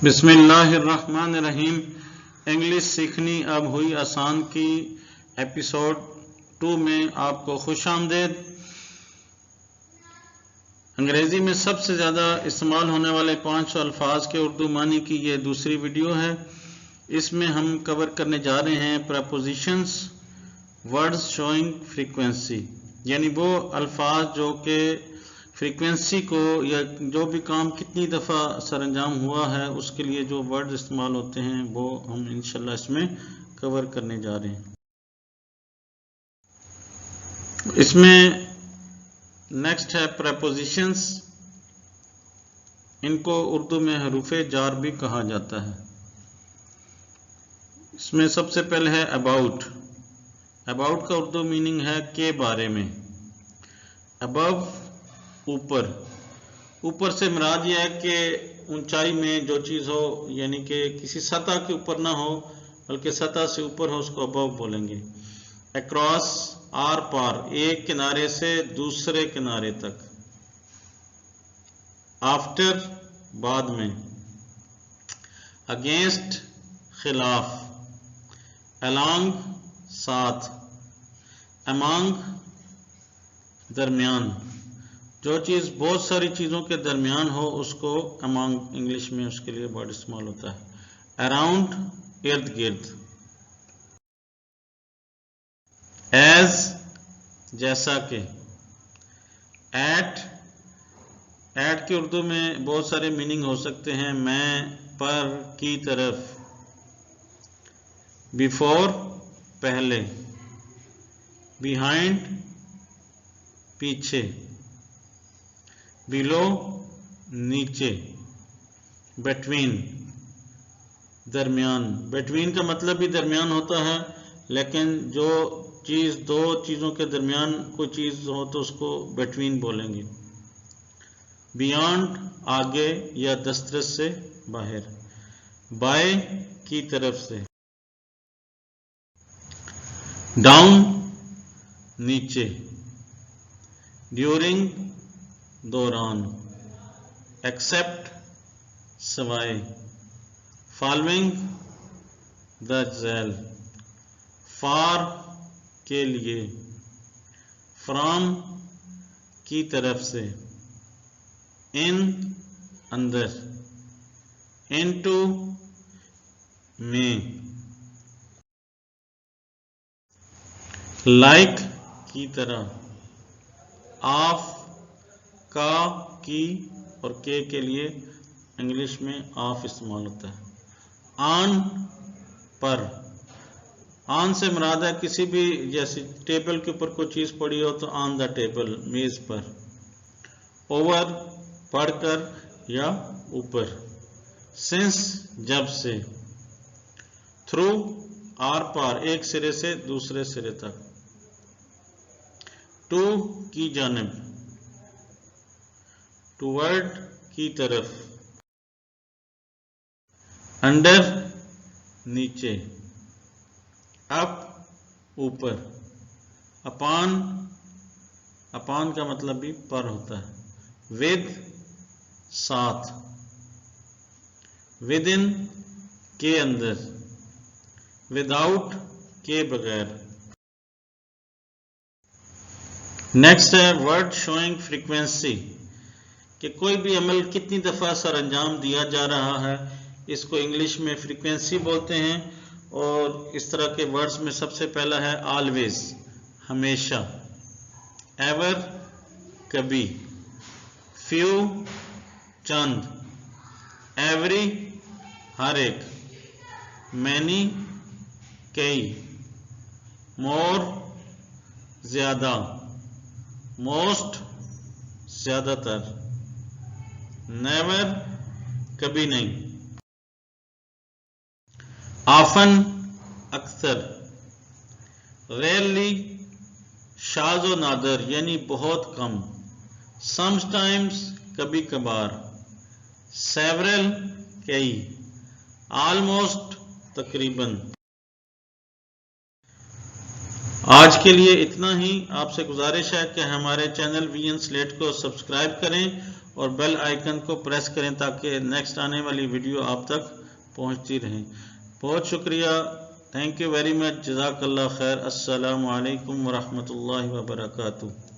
बिस्मिल्लाहिर्रहमानिर्रहीम। इंग्लिश सीखनी अब हुई आसान की एपिसोड 2 में आपको खुश आमदेद। अंग्रेजी में सबसे ज़्यादा इस्तेमाल होने वाले 500 अल्फाज के उर्दू मानी की ये दूसरी वीडियो है। इसमें हम कवर करने जा रहे हैं प्रपोजिशंस, वर्ड्स शोइंग फ्रीक्वेंसी, यानी वो अल्फाज जो कि फ्रीक्वेंसी को या जो भी काम कितनी दफ़ा सरअंजाम हुआ है उसके लिए जो वर्ड इस्तेमाल होते हैं वो हम इंशाल्लाह इसमें कवर करने जा रहे हैं। इसमें नेक्स्ट है प्रपोजिशंस। इनको उर्दू में हरूफे जार भी कहा जाता है। इसमें सबसे पहले है अबाउट। अबाउट का उर्दू मीनिंग है के बारे में। अबव ऊपर, ऊपर से मुराद यह है कि ऊंचाई में जो चीज़ हो, यानी कि किसी सतह के ऊपर ना हो बल्कि सतह से ऊपर हो, उसको अबव बोलेंगे। अक्रॉस आर पार, एक किनारे से दूसरे किनारे तक। आफ्टर बाद में। अगेंस्ट खिलाफ। अलॉन्ग साथ। अमंग दरमियान, जो चीज़ बहुत सारी चीज़ों के दरमियान हो उसको अमंग इंग्लिश में उसके लिए वर्ड इस्तेमाल होता है। अराउंड इर्द गिर्द। एज जैसा कि। एट, एट के उर्दू में बहुत सारे मीनिंग हो सकते हैं। मैं, पर, की तरफ। बिफोर पहले। बिहाइंड पीछे। बिलो नीचे। बिटवीन दरमियान। बिटवीन का मतलब भी दरमियान होता है, लेकिन जो चीज़ दो चीज़ों के दरमियान कोई चीज़ हो तो उसको बिटवीन बोलेंगे। बियॉन्ड आगे या दस्तरस से बाहर। बाय की तरफ से। डाउन नीचे। ड्यूरिंग दौरान। एक्सेप्ट सवाए। Following the Zail. फॉर के लिए। फ्रॉम की तरफ से। इन अंदर। इनटू में। लाइक की तरह। ऑफ का, की और के लिए इंग्लिश में ऑफ इस्तेमाल होता है। ऑन पर। ऑन से मुराद है किसी भी, जैसे टेबल के ऊपर कोई चीज़ पड़ी हो तो ऑन द टेबल, मेज पर। ओवर पढ़कर या ऊपर। सिंस जब से। थ्रू आर पार, एक सिरे से दूसरे सिरे तक। टू की जानिब। टुवर्ड की तरफ। अंडर नीचे। अप ऊपर। अपॉन, अपॉन का मतलब भी पर होता है। विद साथ। विद इन के अंदर। विदाउट के बगैर। नेक्स्ट है वर्ड शोइंग फ्रीक्वेंसी, कि कोई भी अमल कितनी दफ़ा सरअंजाम दिया जा रहा है, इसको इंग्लिश में फ्रीक्वेंसी बोलते हैं। और इस तरह के वर्ड्स में सबसे पहला है ऑलवेज, हमेशा। एवर कभी। फ्यू चंद। एवरी हर एक। मैनी कई। मोर ज्यादा। मोस्ट ज्यादातर। नेवर कभी नहीं। ऑफन अक्सर। रेयरली शाज़ व नादर, यानी बहुत कम। समटाइम्स कभी कभार। सेवरल कई। ऑलमोस्ट तकरीबन। आज के लिए इतना ही। आपसे गुजारिश है कि हमारे चैनल वीएन स्लेट को सब्सक्राइब करें और बेल आइकन को प्रेस करें ताकि नेक्स्ट आने वाली वीडियो आप तक पहुंचती रहे। बहुत शुक्रिया, थैंक यू वेरी मच, जज़ाकल्लाह खैर। अस्सलामु अलैकुम व रहमतुल्लाहि व बरकातुहू।